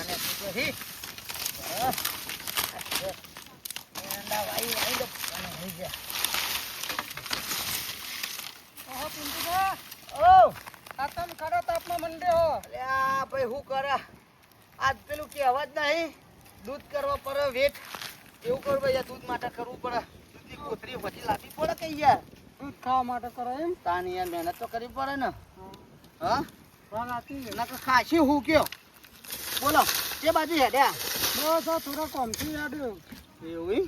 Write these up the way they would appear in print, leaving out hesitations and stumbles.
અને પછી એંડા વાઈ વાઈ તો અને હોઈ જા ઓહો પિન્ટુભા ઓ આ તમ ખરા તાપમાં મંડે હો અલ્યા ભાઈ હું કરે આજ પેલું કહેવત નહીં દૂધ કરવા પડે વેટ એવું કર ભાઈ દૂધ માટે કરવું પડે દૂધની કોથળી પછી લાવવી પડે કે યાર દૂધ ખાવા માટે કરો એમ તાની યાર મહેનત તો કરવી પડે ને હા વાત સાચી છે. નકર ખાસી હું કયો બોલો કે બાજુ હેડ્યા બસ આ થોડા કોમથી યાડ્યો એવું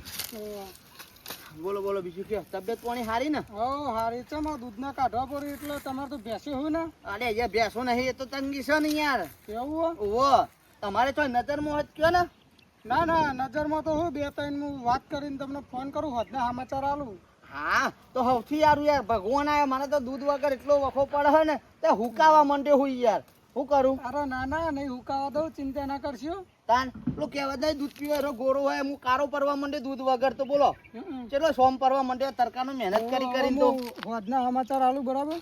બોલો બોલો બીજું કે તબિયત પાણી સારી ને હો હારી છે માં દૂધના કાઢવા પડ્યું એટલે તમારે તો ભેંસે હોય ને અરે યાર બેસો નહીં એ તો તંગી છે ને યાર કેવું ઓવો તમારે તો નજરમાં હોત કયો ને ના ના નજરમાં તો હું 2-3 હું વાત કરીને તમને ફોન કરું હોદના સમાચાર આલું હા તો સૌથી યાર યાર ભગવાન આયા મને તો દૂધ વગર એટલો વખો પડે છે ને તે હુકાવા માંડે હું યાર શું કરું અરે ના ના નહીં હુકાવા દઉં ચિંતા ના કરશો તાન પેલું કહેવત નહીં દૂધ પીવાનો ગોળો હોય હું કારો પરવા માંડે દૂધ વગર તો બોલો ચલો સોમ પરવા માંડે તરકાનો મહેનત કરી કરીને તો હોદના સમાચાર આલું બરાબર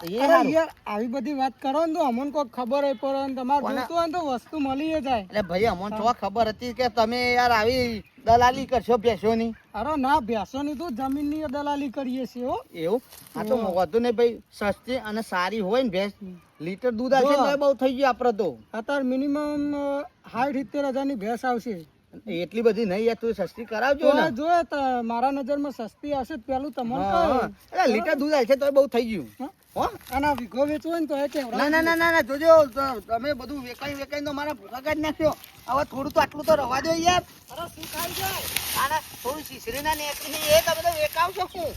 એ અરે હારું. યાર આવી બધી વાત કરો ને તો અમને કોઈ ખબર હોય પડે ને તમારે જોતું હોય ને તો વસ્તુ મળી જાય એટલે ભાઈ અમને તો ખબર હતી કે તમે યાર આવી દલાલી કરશો ભેંસોની અરે ના ભેંસોની તો જમીનની દલાલી કરીએ છીએ હો એવું આ તો વધુ નહીં ભાઈ સસ્તી અને સારી હોય ને ભેંસ લીટર દૂધ આવશે ને તો બહુ થઈ ગયું આપડે તો અત્યારે મિનિમમ 60-70 હજારની ભેંસ આવશે એટલી બધી નહીં યાર તું સસ્તી કરાવજો ને જો મારા નજરમાં સસ્તી આવશે પેલું તમને હા, એટલે લીટર દૂધ આવશે તો બહુ થઈ ગયું હો અને આ વીઘો વેચવો હોય ને તો એ કેવડા ના ના ના ના ના જોજો તમે બધું વેકાઈ તો મારા ભૂખા કાઢી નાખ્યો હવે થોડું તો આટલું તો રવા દો યાર અરે શું ખાઈ જાય આના થોડું શીશરી ના નેકરી એ તમે તો વેકાવશો શું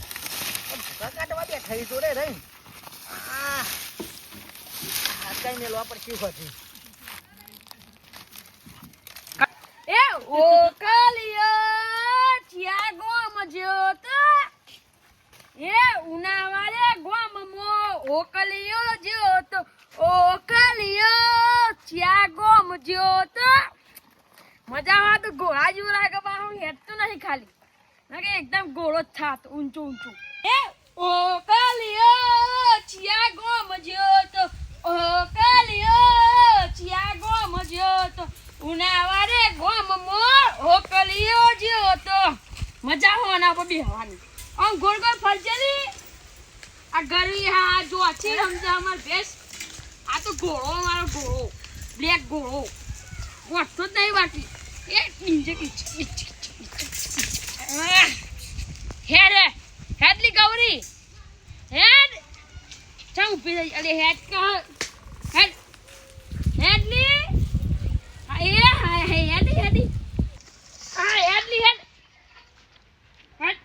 ભૂખા કાઢવા બેઠા ઈ જોડે રહી આ કઈ મેલવા પડશે પછી એ ઓ કાલિયા ચિયા ગોમ જ્યોત એ ઉનાવાળે ગોમ મો ઓ કાલિયો જ્યોત ઓ કાલિયો ચિયા ગોમ જ્યોત મજા આવે તો ઘોડા જેવું લાગે પણ હું હેઠતું નહીં ખાલી ના કે એકદમ ઘોડો જ થાત ઊંચું ઊંચું એ ઓ કાલિયો ચિયા ગોમ જ્યોત ઓ કાલિયો ચિયા ગોમ જ્યોત ઉનાવારે ગોમ મો ઓકલિયો જ્યો તો મજા હોના પર બેહવાની આમ ગોળ ગોળ ફરજેલી આ ગરી હા જો અછી સમજા અમાર ભેસ આ તો ઘોડો મારો ઘોડો બ્લેક ઘોડો ગોઠતો જ નહીં બાકી એ નીચે હેડ હેડલી ગૌરી હેડ ચા ઉભી રહી અરે હેડ કા હેડ હેડલી એ હાય હાય હેડી હેડી આ હેડલી હેડ હેડ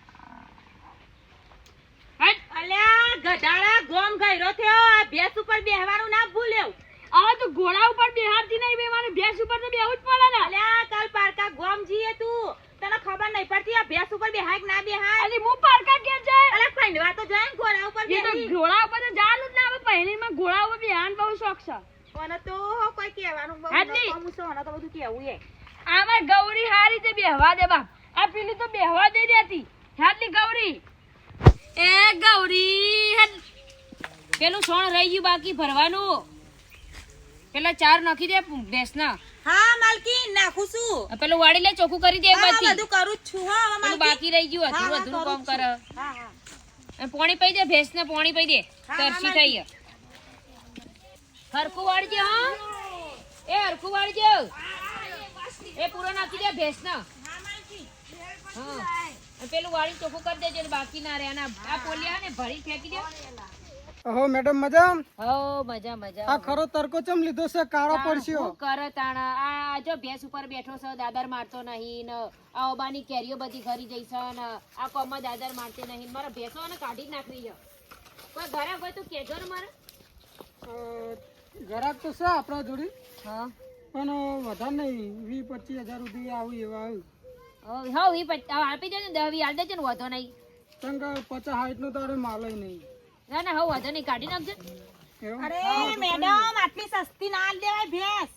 હેડ અલ્યા ગધાડા ગોમ ગયરો થયો આ ભેંસ ઉપર બેહવાનું ના ભૂલ્યો આ તો ઘોડા ઉપર બેહારતી નહીં બે મારે ભેંસ ઉપર તો બેહવું જ પડે ને અલ્યા કાલ પારકા ગોમ જીએ તું તને ખબર નહીં પડતી આ ભેંસ ઉપર બેહાય કે ના બેહાય અલી હું પારકા કે છે અલ્યા ખંડવા તો જાય ને ઘોડા ઉપર એ તો બેહી ઘોડા ઉપર તો જાનું જ ના આવે પહેલીમાં ઘોડા ઉપર બેહાન બહુ શોખ છે મને તો કોઈ કહેવાનું બહુ હાજી. નકામું છે મને તો બધું કેવું એ આમાં ગૌરી હારી તે બેહવા દે બાપ આ પેલી તો બેહવા દે દેતી હાડલી ગૌરી એ ગૌરી હેડ પેલું સોણ રહી ગયું બાકી ભરવાનું પેલા 4 નાખી દે ભેંસના હા માલકી નાખું છું પેલું વાળી લે ચોખ્ખું કરી દે હા બધી બધું કરું જ છું હા પેલું બાકી રહી ગયું હા, હા, અધૂરું કરું કામ જ કરે છું. હા હા અને પાણી પી દે ભેંસને પાણી પી દે હા, તરસી હા, થઈ હરખું વાળજે હા એ હરખું વાળજે એ પૂરો નાખી દે ભેંસને હા અને પેલું વાળી ચોખ્ખું કરી દેજે એટલે બાકી ના રહે અને આ પોલિયા ને ભરી ફેંકી દે ઓહો મેડમ મજા હો મજા મજા આ ખરો તરકો ચમ લીધો છે કાળો પડશે હું કરે તાણા આ જો ભેંસ ઉપર બેઠો છે દાદર મારતો નહીં ને આ ઓબાની કેરીઓ બધી ઘરી જઈ છે ને આ કોમમાં દાદર મારતે નહીં મારા ભેંસો ને કાઢી જ નાખવી છે કોઈ ઘરે હોય તો કેજો ને મારે ઘરાક તો છે આપણા જોડી હા પણ વધારે નહીં 20-25 હજાર સુધી આવું એવા આવ્યું હા આપી દે ને 10-20 હાલ દેજે ને વધો નહીં કારણ કે 50-60 નો તારે માલ નહીં ના ના હવે વધો નહીં કાઢી નાખજે એવું અરે મેડમ આટલી સસ્તી ના દેવાય ભેંસ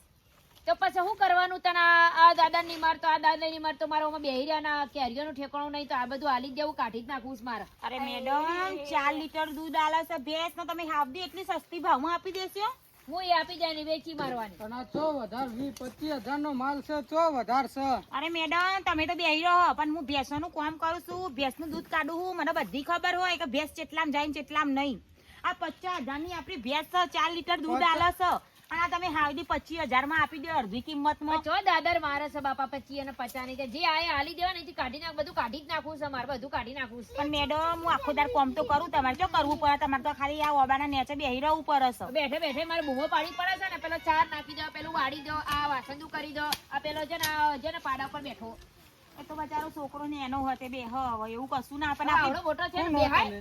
તો પછી શું કરવાનું તને આ દાદા ની મારતો આ દાદા ની મારતો મારો બેહી રહ્યા ના કેરીઓનું ઠેકાણું નહીં તો આ બધું હાલી જ દેવું કાઢી જ નાખવું છે મારે અરે મેડમ 4 લીટર દૂધ આલે છે ભેંસ ને તમે હાફ દી એટલી સસ્તી ભાવમાં આપી દેશો હું એ આપી જાય ને વેચી મારવાની. પણ આ ચો વધારે 20-25 નો માલ છે, ચો વધારે છે. અરે મેડમ તમે તો બેહી રહો પણ હું ભેંસોનું કામ કરું છું, ભેંસનું દૂધ કાઢું છું, મને બધી ખબર હોય કે ભેંસ ચેટલામ જાય ને ચેટલામ નહીં. આ 50,000 ની આપણી ભેંસ છે, 4 લીટર દૂધ આલે છે અને આ તમે હાવડી 25,000 માં આપી દો અડધી કિંમતમાં. જો દાદર મારે છે બાપા 25 અને 50 ની કે જે આય હાલી દેવા નહીં કાઢી નાખ, બધું કાઢી જ નાખવું છે, મારે બધું કાઢી નાખવું છે. પણ મેડમ હું આખો દાર કામ તો કરું, તમારે શું કરવું પડે? તમારે તો ખાલી આ ઓબાના નેચે બેહી રહેવું પડે છે. બેઠે બેઠે મારે બૂમો પાડી પડે છે ને, પેલો ચાર નાખી દો, પેલું વાળી દો, આ વાસણ કરી દો, આ પેલો છે ને પાડા પર બેઠો. એ તો બચારો છોકરો ને એનો હતે બે હવે એવું કશું ના પણ આવડો મોટો છે ને બેહાય.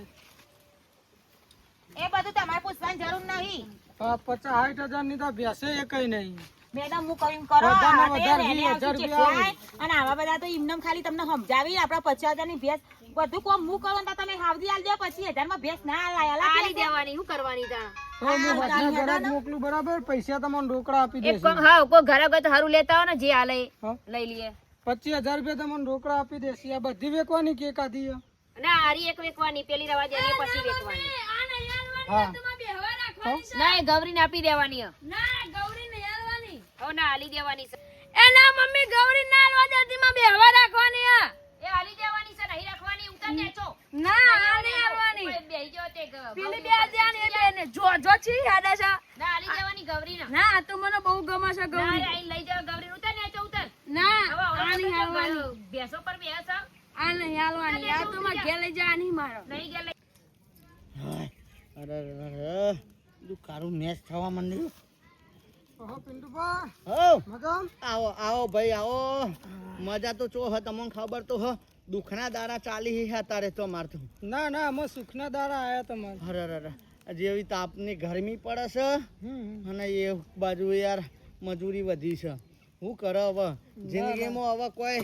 એ બધું તમારે પૂછવાની જરૂર નહીં. 50-60 ની તો ભેંસે એ કઈ નહીં. મેડમ હું કહ્યું કરો વધારે આ તો વધારે એ 20,000 આવશે રૂપિયા ચેટલાય. અને આવા બધા તો એમનેમ ખાલી તમને સમજાવી આપડા 50,000 ની ભેંસ બધું કોમ હું કરું ને તો તમે હાવદી આલ દો, 25,000 માં ભેંસ ના આલી દેવાની શું કરવાની તા? તો હું વધના ઘરાક મોકલું, બરાબર? પૈસા તમને રોકડા આપી એક દેશે. કોમ હા કોઈ ઘરે ગઈ તો હારું લેતા હોય ને જે આલે હા? લઈ લઈએ. 25,000 રૂપિયા તમને રોકડા આપી દેશે. આ બધી વેચવાની કે એકાદી? ના આરી એક વેકવાની, પેલી રવા દેની પછી વેકવાની. હા. ના એ ગૌરીને આપી દેવાની. ના ગૌરીને આલવાની. હો ના આલી દેવાની છે. એ ના મમ્મી ગૌરીને ના આલવા દેતી, માં બેહવા રાખવાની. એ આલી દેવાની છે, નહીં રાખવાની. ઉતર નેચો. ના આલી આલવાની. બેહી જો તે પેલી બે જાન એ બેને જો છી યાદ છે. ના આલી દેવાની ગૌરીને. ના આ તો મને બહુ ગમે છે ગૌરી. ના આઈ લઈ જાવ ગૌરીને. ઉતર નેચો ઉતર. ના આલી આલવાની. બેસો પર બેસ. આ નહીં આલવાની. આ તો માં ઘે લઈ જવાની મારો. નહીં ઘે લઈ. અરે કારું મેચ થવા માંડ્યું. ઓહો પિન્ટુભા, હો મજામ? આવો આવો ભાઈ આવો. મજા તો ચો હ, તમને ખબર તો હ દુખના દાડા ચાલી હે તારે તો મારતું. ના ના, અમે સુખના દાડા આયા તમારે. અરે જેવી તાપની ગરમી પડે છે અને એ બાજુ યાર મજૂરી વધી છે. શું કરે હવે જિંદગીમાં? હવે કોઈ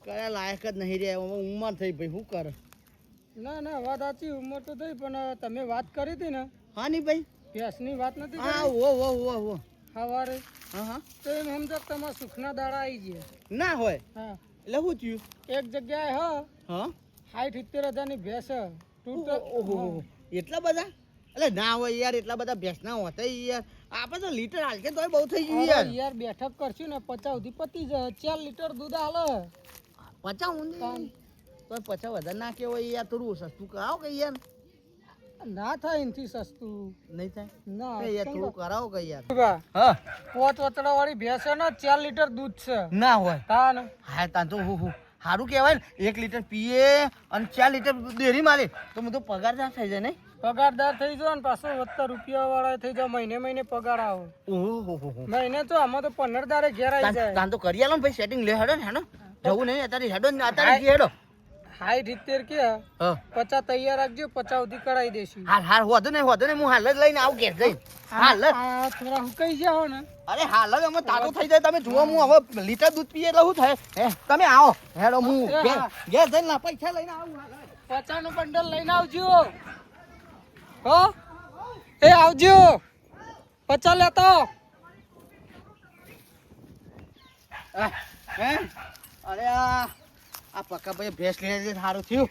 કયા લાયક જ નહીં રહ્યા. હવે ઉંમર થઈ ભાઈ, શું કરે? ના ના, વાત સાચી, ઉંમર તો થઈ, પણ તમે વાત કરી હતી ને હા નહીં ભાઈ? ભેંસની વાત નથી હા કરી ઓ સવારે? હા હા તો એમ સમજો કે તમારા સુખના દાડા આવી ગયા. ના હોય હા, એટલે શું થયું? એક જગ્યાએ હ હા 60-70 ની ભેંસ હ. ઓહો એટલા બધા? એટલે ના હોય યાર, એટલા બધા ભેંસના હોતા યાર. આપણે તો લીટર હાલકે તોય બહુ થઈ ગયું યાર. યાર બેઠક કરશું ને 50 સુધી પતી જાય. 4 લીટર દૂધ હાલે. 50 ઊંધી તો 50 વધારે ના કેવાય યાર. થોડું સસ્તું કરાવો કે યાર. ના થાય એનથી સસ્તું. નહીં થાય ના યાર, થોડું કરાવો કે યાર. બા, હા 5 વતડા વાળી ભેંસ છે ને, 4 લીટર દૂધ છે. ના હોય. તા ને હા તાન તો હું સારું કહેવાય ને. 1 લીટર પીએ અને 4 લીટર ડેરી મારે તો બધો પગાર ના થઈ જાય ને. પગારદાર થઈ જાવ ને પાછો વધતા રૂપિયા વાળા થઈ જાવ. મહિને પગાર આવે. ઓહો મહિને તો આમાં તો 15 દાડે ઘેર આવી જાય. તાન તો કરી આલો ને ભાઈ, સેટિંગ લે હેડો ને હેડો. જવું નહીં અત્યારે હેડો ને અત્યારે જી હેડો. 60-70 કે હા 50 તૈયાર રાખજો, 50 સુધી કરાવી દેશું. હાલ હોતો નહીં હું હાલ જ લઈને આવું ઘેર જઈને. હાલ જ. આ થોડા હુકાઈ જાઓ ને. અરે હાલ જ અમે તાતો થઈ જાય. તમે જુઓ હું હવે લીટર દૂધ પીએ એટલે શું થાય? હે તમે આવો હેડો, હું ઘેર જઈને પૈસા લઈને આવું. હાલ 50 નું બંડલ લઈને આવજો. હો એ આવજો. 50 લેતો. હે અરે આ પક્કા ભાઈ ભેંસ લે છે, સારું થયું.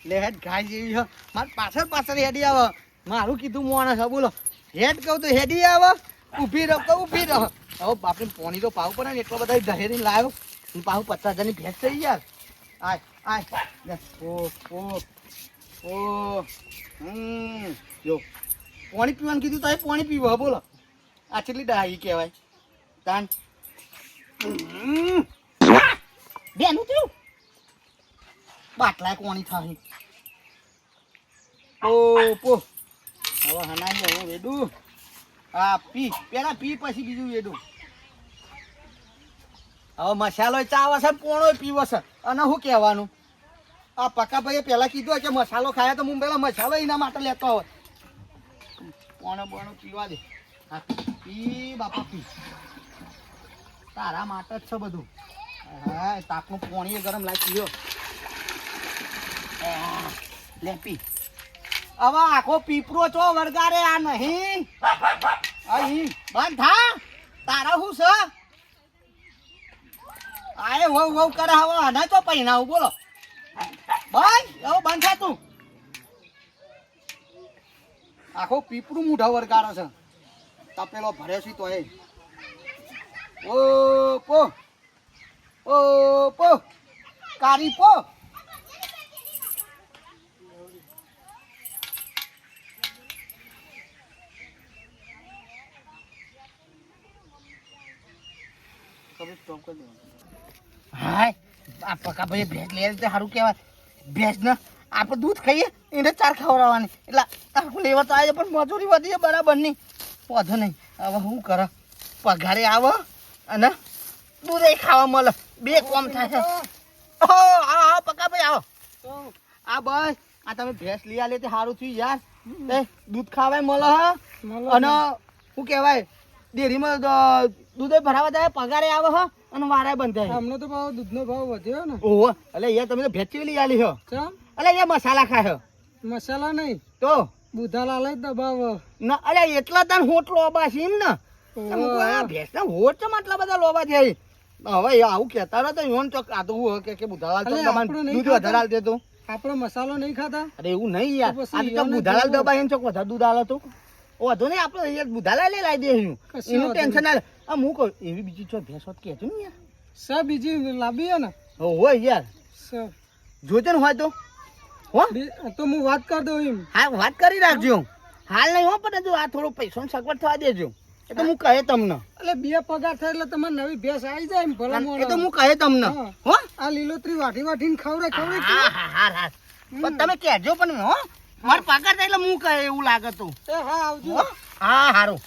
લે હેડ ગાય જેવી છે. મારે પાછળ હેડી આવે. મારું કીધું મોણસ છે બોલો. હેડ કહું તો હેડી આવે, ઊભી રહો તો ઊભી રહો. હવે બાપરે પોણી તો પાવું પડે ને, એટલો બધા દહેરીને લાવ્યો. પાછું 50,000 ની ભેંસ થઈ યાર. આય લે. ઓ જો પાણી પીવાનું કીધું તો પાણી પીવો બોલો. આ કેટલી ડાહી કહેવાય તાન. બેનું થયું બાટલા કોણી થાય. પો હવે હનાઈ હવે વેડું. હા પી પેલા પી પછી બીજું વેડું. હવે મસાલો ચાવે છે, પોણો પીવો છે. અને શું કહેવાનું? આ પક્કા ભાઈએ પહેલા કીધું કે મસાલો ખાયા તો હું પેલા મસાલો એના માટે લેતો હોય. પોણો પીવા દે. હા પી બાપા પી, તારા માટે જ છે બધું. હા તાપનું પોણી ગરમ લાગી ગયો. લે પી. હવે આખો પીપરો છો વરગારે આ નહીં. અહીં બંધ થા. તારા શું છે? આએ વહુ કરે હવે આના તો પહેરાવું બોલો. ભાઈ હવે બંધ થા તું. આખો પીપરું મૂઢા વરગારે છે. તપેલો ભર્યો છે તો એ ઓ પો કારી પો હાય આ પકા ભાઈ ભેંસ લે તો સારું કહેવાય ભેંસ ને આપણે દૂધ ખાઈએ એને ચાર ખવડાવવાની એટલે આપણે લેવા તો આવે પણ મજૂરી વધી છે બરાબર નહીં વધુ નહીં હવે શું કરે પગારે આવો અને દૂધ એ ખાવા મળે બે કોમ થાય છે ઓહો આવો પકા ભાઈ આવો આ બસ આ તમે ભેંસ લઈ આલે તે સારું થયું યાર તે દૂધ ખાવાય મળે અને શું કહેવાય ડેરીમાં દૂધ ભરાવા જાય પગારે આવે હ અને વારાય બંધ થાય હમણાં તો ભાવ દૂધનો ભાવ વધ્યો ને ઓહો એટલે યાર તમે તો ભેંસ લઈ આલી છો ચમ એટલે યાર મસાલા ખાય મસાલા નહીં તો બુધાલાલ જ દબાવ ના અરે એટલા તાન હોટ લોબા છે એમ ને ભેંસ ના હોટ ચમ આટલા બધા લોબા છે હવે આવું કહેતા નતો યોન ચોક આ તો હું કે બુધાલાલ ચોક દૂધ વધારે આલ દેતો આપણે મસાલો નહીં ખાતા અરે એવું નહીં યાર તો પછી આ તો એને બુધાલાલ તો- દબા એમ ચોક વધારે દૂધ આલે તો વધુ નહીં આપણે યાર બુધાલાલ લઈ લાવી દે કશું એનું વાંધો ટેન્શન ના લે આ હું કહું એવી બીજી ચો ભેંસ હોત કહેજો ને યાર સર બીજી લાવીએ ને હોય યાર સર જોજે ને હોય તો હો તો હું વાત કરી દઉં એમ હા વાત કરી રાખજો હાલ નહીં હો પણ જો આ થોડો પૈસાનો સગવડ થવા દેજો એ તો હું કહે તમને એટલે બે પગાર થાય એટલે તમારે નવી ભેંસ આવી જાય એમ ભલે એ તો હું કહે તમને હા. હો આ લીલોતરી વાટીને ખવડાય હા હા હા હા પણ તમે કહેજો પણ હો માર પગાર થાય એટલે હું કહે એવું લાગે તો એ હા આવજો હો? હા હારું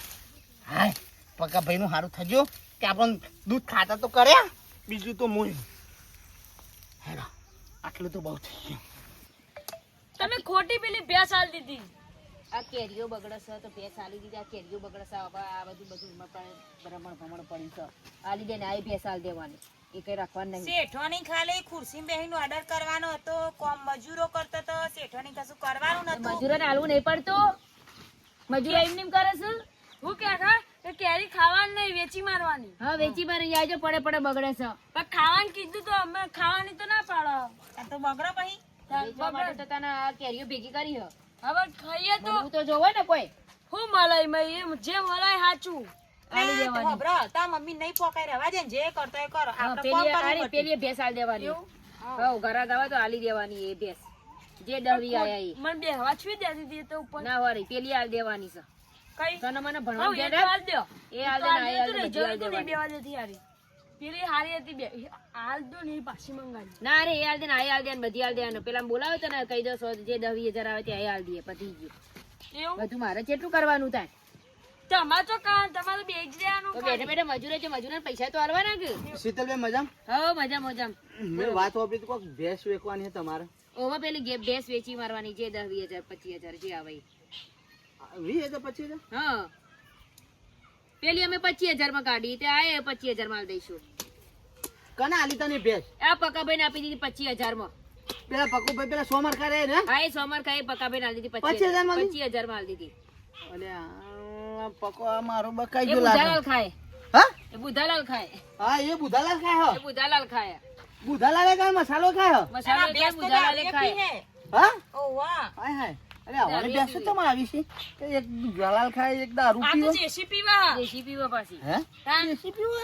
હાય પકા ભાઈનું સારું થજો કે આપણને દૂધ ખાતા તો કર્યા બીજું તો મોય હેડા આટલું તો બહુ થઈ ગયું તમે ખોટી પેલી ભેંસ આલ દીધી આ કેરીઓ બગડે છે તો ભેંસ આલી દીધી આ કેરીઓ બગડે છે હવે આ બધું એમાં પણ ભ્રમણ પડી છે આલી દે ને આ ભેંસ આલી દેવાની એ કઈ રાખવાનું નહીં શેઠોની ખાલી ખુરશી બેહીનો ઓર્ડર કરવાનો હતો કોમ મજૂરો કરતો તો શેઠોની કશું કરવાનું નતું મજૂરોને આલવું નહીં પડતું મજૂરો એમ નેમ કરે છે હું કે ખા કે કેરી ખાવાની નહીં વેચી મારવાની હા વેચી મારી આવજો પડે બગડે છે પણ ખાવાનું કીધું તો અમે ખાવાની તો ના પાડો આ તો બગડે પછી વેચવા માટે તો તને આ કેરીઓ ભેગી કરી હ હવે ખાઈએ તો હું તો જોવે ને કોઈ હું મલાઈ માં એમ જે મલાઈ સાચું આલી દેવાની તા મમ્મી નહીં પોકાઈ રહેવા દે જે કરતો એ કરો આપણે કોમ કરવું પેલી ભેંસ આલી દેવાની હા ઘરા ગાવા તો આલી દેવાની એ ભેંસ જે દહવી આયા એ મને બે હવા છવી દેતી હતી તો ઉપર ના વારી પેલી આલી દેવાની છે કઈ તને મને ભણવા એ દે તો આલ દ્યો એ આલ દે ને આ આલ દે બધી આલ તો નહીં દેવાની બેવા દેતી હારી પેલી હારી હતી બે હાલ દો ને એ પાછી મંગાવી ના રે એ આલ દે ને આ આલ દે ને બધી આલ દે પેલા બોલાવે તને કહી દો જે 10,000 આવે તે આલ દે પતી ગયું એવું બધું મારે કેટલું કરવાનું થાય તમારે તો કાં તમારે બે જ દેવાનું તો બેઠે બેઠે મજૂરે છે મજૂરને પૈસા તો આલવાના કે શીતલબેન મજામ હો મજા મજા મેં વાત વાપરી તો કોઈક ભેંસ વેચવાની છે તમારે ઓવા પેલી ભેંસ વેચી મારવાની જે 10,000 25,000 જે આવે ઈ. 20,000 25,000 હા પેલી અમે 25,000 માં કાઢી તે આયે 25,000 માં આલ દઈશું કને આલી તને ભેંસ આ પકાભાઈ ને આપી દીધી 25,000 માં પેલા પકુભાઈ પેલા સોમર કરે ને હા એ સોમવાર ખાઈ પકાભાઈ ને આલ દીધી 25,000 માં 25,000 માં આલ દીધી અલે આ પકો આ મારું બકાઈ એ ગયું લાગે બુધાલાલ ખાય હા એ બુધાલાલ ખાય હા એ બુધાલાલ ખાય એ બુધાલાલ ખાય બુધાલાલે કાંઈ મસાલો ખાય મસાલો ખાય બુધાલાલે ખાય હા ઓ વાહ હાય હાય અરે આવવાની ભેંસ તો આવી છે કે એક બુધાલાલ ખાય એક દારૂ આ પીવો તો જેસી પીવા દેશી પીવા પાછી હે દેશી પીવો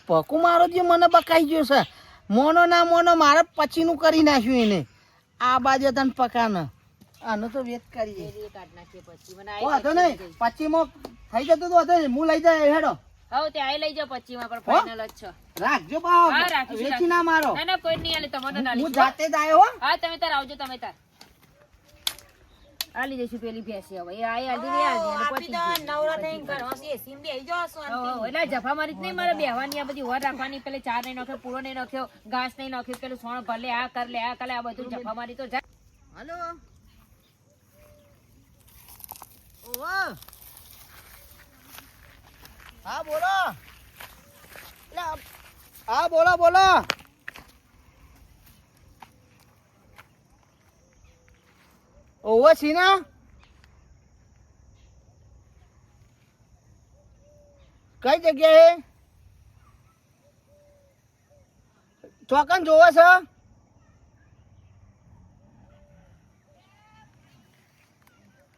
પકુ મારો જે મને બકાઈ ગયો છે મોનો ના મોનો મારે પછીનું કરી નાખ્યું એને આ બાજુ તને પકાને આનો તો વેત કરીએ એ કાઢ નાખીએ પછી મને ઓ હતો નહીં પછીમાં થઈ જતું તો હતો હું લઈ જાય હેડો હવે તે આઈ લઈ જાઓ 25 માં પણ ફાઇનલ જ છે રાખજો બાવ હા, રાખીશું, વેચી ના મારો ના ના કોઈ નહીં આલે તમને ના હું આલીશું. જાતે જ આવ્યો હો હા તમે તાર આવજો તમે તાર આલી દઈશું પેલી ભેંસી હવે એ આઈ આલી દે અને પછી નવરા થઈને ઘરમાં એસી માં બેહી જાવ શાંતિ એટલે જફા મારી જ નહીં મારે બેહવાની આ બધી વર રાખવાની પેલે ચાર નહીં નાખ્યો પૂરો નહીં નાખ્યો ઘાસ નહીં નાખ્યો પેલું સોણ ભર લે આ કર લે આ કરે આ બધું જફા મારી તો જાય હાલો ઓવા હા બોલો એટલે હા બોલો બોલો ઓવા છીના કઈ જગ્યાએ ચોકન જોવે છે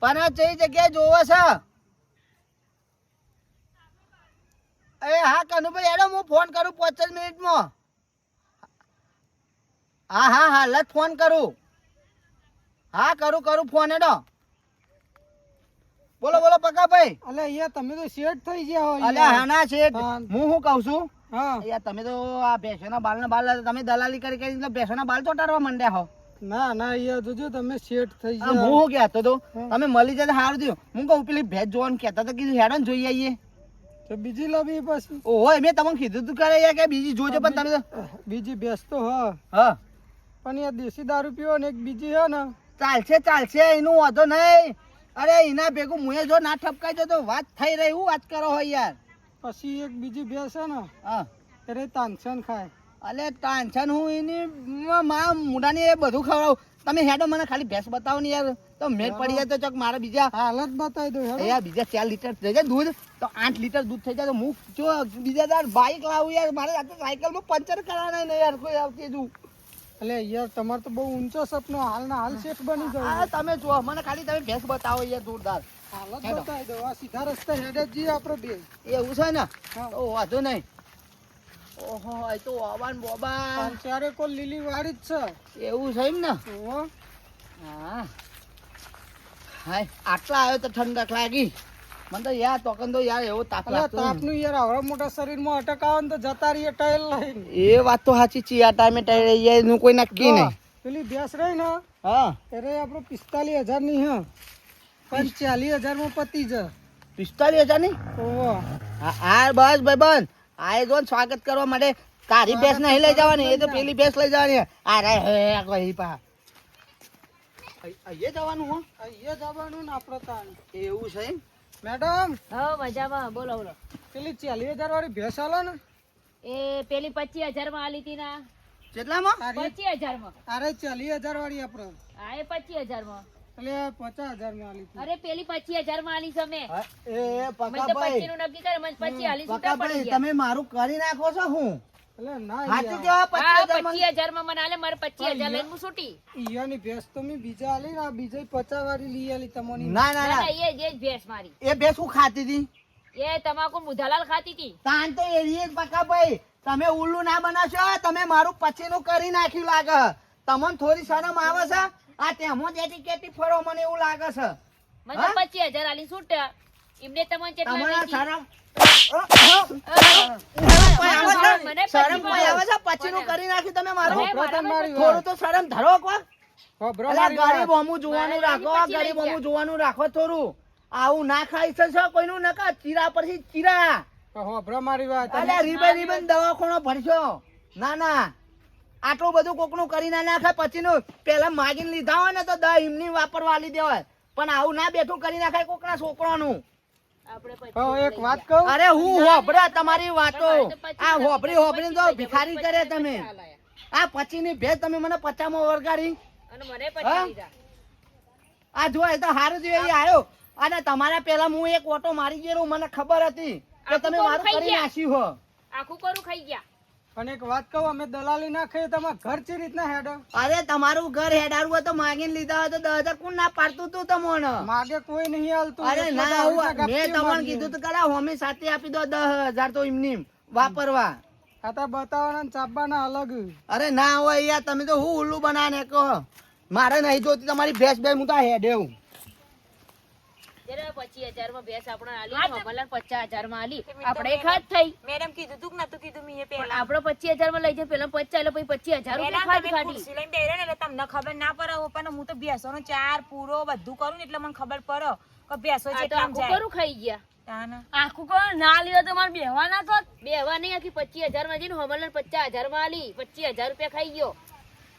પણ આ કઈ જગ્યાએ જોવે છે એ હા કનુભાઈ હેડો હું ફોન કરું 5 મિનિટમાં. હા હા હાલ જ ફોન કરું. હા કરું ફોન હેડો. બોલો બોલો પકાભાઈ. અલે યાર તમે તો શેઠ થઈ ગયા હો અલ્યા યાર. હા ના શેઠ હા. હું શું કહું છું હા યાર તમે તો આ ભેંસોના બાલ તમે દલાલી કરી ભેંસોના બાલ ચોટાડવા માંડ્યા હો. ના ના યાર જોજો તમે શેઠ થઈ આ હું ગયા. શું કહેતો તો હા. તમે મળી જાય સારું થયું. હું કહું પેલી ભેંસ જોવાનું કહેતા હતા કીધું હેડો ને જોઈ આવીએ. તો બીજી લાવી પછી. ઓહો મેં તમને કીધું તું કરે યાર કે બીજી જોજો પણ તમે તો બીજી ભેંસ તો હા, હા પણ યાર દેશી દારૂ પીવો ને એક બીજી હે ને. ચાલશે એનું વાંધો નહીં. અરે એના ભેગું મુએ જો ના ઠપકાઈ જો તો વાત થઈ રહી હું વાત કરો હોય યાર. પછી એક બીજી ભેંસ છે ને હા એને તાનસન ખાય. અલે ટેન્શન હું એની મા મુડાની એ બધું ખવડાવું. તમે હેડો મને ખાલી ભેંસ બતાવો ને યાર તો મેળ પડી જાય તો ચોક મારે બીજા હાલત બતાવી દો હેડો. યાર બીજા 4 લીટર થઈ જાય દૂધ તો 8 લીટર દૂધ થઈ જાય તો હું જો બીજા દાડ બાઈક લાવું યાર મારે આ તો સાયકલમાં પંચર કરાવવાના નહીં યાર કોઈ આવતી જુ. એટલે યાર તમારે તો બહુ ઊંચો સપનો હાલના હાલ શેઠ બની આ જાવ. તમે જો મને ખાલી તમે ભેંસ બતાવો યાર જોરદાર. હાલત હેડો. બતાવી દો. આ સીધા રસ્તે હેડે જ જઈએ આપણે બે. એવું છે ને હા. તો વાંધો નહીં. ઓહો એ તો આવાન બોબા પણ ચારે કોઈ લીલી વાળી જ એવું છે એમ ને. છે. ઓહો. હા હાય આટલા આવ્યો તો ઠંડક લાગી મને તો યાર તોકન તો યાર એવો તાપ અલા લાગતો તાપનું યાર આવડા મોટા શરીરમાં અટક આવે ને તો જતા રહીએ ટાયર લઈને. એ વાત તો સાચી છે આ ટાઈમે ટાઈમ એનું કોઈ નક્કી જો, નહીં. પેલી ભેંસ રહી ને હા ત્યારે આપણે 45,000 ની હે પણ 40,000 માં પતી છે. 45,000 ની ઓહો. હા બસ ભાઈ બંધ આ જો ને સ્વાગત કરવા માટે તારી ભેંસ નહીં લઈ જવાની એ તો પેલી ભેંસ લઈ જવાની આ રે હે કોઈ પા અહીંયા જવાનું હો અહીંયા જવાનું ને આપણે તાણ. એવું છે એમ? મેડમ હા મજામાં બોલો બોલો. પેલી 40,000 વાળી ભેંસ આલો ને. એ પેલી 25,000 માં આલી હતી ના. કેટલામાં? તારી 25,000 માં. અરે 40,000 વાળી આપણે હા એ 25,000 માં. એટલે 50,000 માં આલી હતી. અરે પેલી 25,000 માં આલી છે મેં. હા, એ મેં તો 25 પકાભાઈ નું નક્કી કરે મને 25 આલી છૂટા પડી પકાભાઈ ગયા. તમે મારું કરી નાખો છો હું એટલે ના સાચું યાર. કેવા હા 25,000 માં 25,000 માં મને આલે મારે 25,000 લઈને હું છૂટી. ઈયાની ભેંસ તો મેં બીજા આલી ને આ બીજા 50 વાળી લઈ આલી તમને. ના ના ના ના ના એ જ ભેંસ મારી. એ ભેંસ હું ખાતી હતી એ તમાકુ મુધાલાલ ખાતી હતી. તાન તો એરીએ જ પકાભાઈ તમે ઉલ્લુ ના બનાવશો તમે મારું પછીનું કરી નાખ્યું લાગે તમને થોડી શરમ આવે છે આ તેમાં જ એટીકેટી ફરો મને એવું લાગે છે મને તો હા? 25,000 આલી છૂટા. એમને તમને કેટલા તમારા વેચી? શરમ મને શરમ પછી કોઈ આવે છે પછીનું કરી નાખ્યું તમે મારું મને પ્રથમ મારી થોડું તો શરમ ધરો કો હોભરો અલા મારી વાત. ગરીબ અમુ જોવાનું મારે રાખો પછી લઈ ગરીબ અમુ ગયા. જોવાનું રાખો થોડું આવું ના ખાઈ છે કોઈનું નકા ચીરા પરથી ચીરા હોભરો મારી વાત. અલ્યા રીબન દવાખાનો ભરશો ના ના આટલું બધું કોકનું કરી ના નાખાય પછીનું પેલા માગીને લીધા હોય ને તો દહ એમની વાપરવા આલી દેવાય પણ આવું ના બેઠું કરી નાખાય કોકના છોકરાનું આપણે પછી હવે એક લઈ વાત ગયા. કહું. અરે હું હોભરા તમારી વાતો મારે તો પછી આ ના, હોભરી હોભરી તો પછી ભિખારી પછી કરે પછી તમે આલાયા. આ પછીની ભેજ તમે મને 50 માં વરગાડી અને મને હા? પછી લીધા. આ જો એ તો હારું જ એ આવ્યો અને તમારા પેલા હું એક ઓટો મારી ગયેલો મને ખબર હતી કે તમે આખું મારું ખાઈ કરી ગયા. નાખ્યું હો આખું કરું ખાઈ ગયા. અને એક વાત કહું અમે દલાલી ના ખાઈએ તમારા ઘર ચી રીતના હેડો. અરે તમારું ઘર હેડાડવું હોય તો માગીને લીધા હોય તો 10,000 કોણ ના પાડતું તું તમને માગે કોઈ નહીં હાલતું. અરે એટલા ના દારૂના આવું મેં ગાંઠિયા તમને મારીએ. કીધું તો કરા હોમી સાથે આપી દો 10,000 તો એમની વાપરવા આ તો બતાવવાના ને ચાપવાના અલગ. અરે ના હોય યાર તમે તો હું ઉલ્લુ બનાને કહો મારે નહીં જોતી તમારી ભેંસ બે હું તો હેડેવું જ્યારે 25,000 માં ભેંસ આપણે આલી ભલા 50,000 માં આલી આપણે એક હાથ થઈ. મેડમ કીધું તું કે નતું કીધું મેં પણ પહેલા આપણે 25,000 માં લઈ જાય પેલા 50 એટલે પછી 25,000 રૂપિયા મેડમ, ખાટ તમે ખાટી. ખુરશી લઈને બેહ્યા ને એટલે તમને ખબર ના પડે હો, પણ હું તો ભેંસોનો ચાર પૂરો બધું કરું ને એટલે મને ખબર પડે કે ભેંસો આ તો જેટલામ આખું જાય. કરું ખાઈ ગયા. તાને. આખું કરું ના લીધો તો મારે બેહવા ના તો બેહવા નહીં આખી 25,000 માં જઈને હમણાં 50,000 માં આલી 25,000 રૂપિયા ખાઈ ગયો.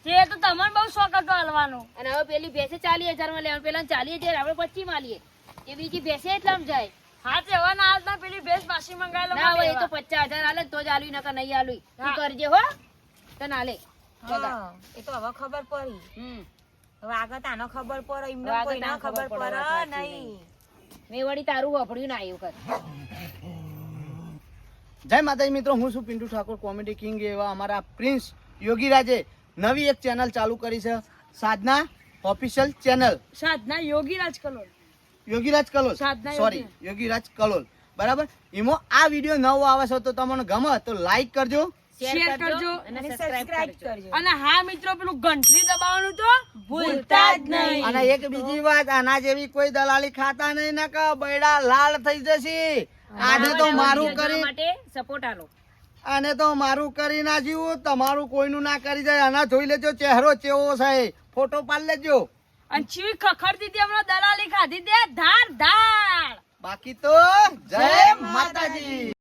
તે તો તમારે બહુ શોખ હતો હાલવાનો. અને હવે પેલી ભેંસે 40,000 માં લેવાનું પેલા 40,000 આપણે 25 માં આલીએ એ બીજી ભેંસે એટલામાં જાય. હા તેવા ના હાલતા પેલી ભેંસ પાછી મંગાવી ના હોય એ તો 50,000 આલે તો જ આલવી નકર નહીં આલવી. તું કરજે હો તને આલે. હા, એ તો હવે ખબર પડી. હવે આગળ તાનો ખબર પડે, એમને હવે આગળ કોઈને તાનો ખબર ખબર પડે, પડે વાત નહીં. મેં વળી તારું વાપર્યું ના આવ્યું કર. જય માતાજી મિત્રો હું છું પિન્ટુ ઠાકોર કોમેડી કિંગ એવા અમારા પ્રિન્સ યોગીરાજે નવી એક ચેનલ ચાલુ કરી છે સાધના ઓફિશિયલ ચેનલ સાધના યોગીરાજ કલોલ. યોગીરાજ કલોલ સાધના સોરી યોગીરાજ કલોલ બરાબર. એમાં આ વિડીયો નવો આવે છે તો તમને ગમે તો લાઈક કરજો, શેર કરજો અને સબસ્ક્રાઇબ કરજો. અને હા મિત્રો પેલું ઘંટડી દબાવવાનું તો ભૂલતા જ નહીં. અને એક બીજી વાત, આના જેવી કોઈ દલાલી ખાતા નહીં ને કે બૈડા લાલ થઈ જશે. આજે તો મારું કરી માટે સપોર્ટ આલો. આને તો મારું કરી નાખ્યું, તમારું કોઈનું ના કરી જાય. આના જોઈ લેજો ચહેરો ચેવો છે, ફોટો પાડી લેજો. અને ચીવી ખખડતી હતી હમણાં દલાલી ખાધી દે ધાર ધાર. બાકી તો જય માતાજી.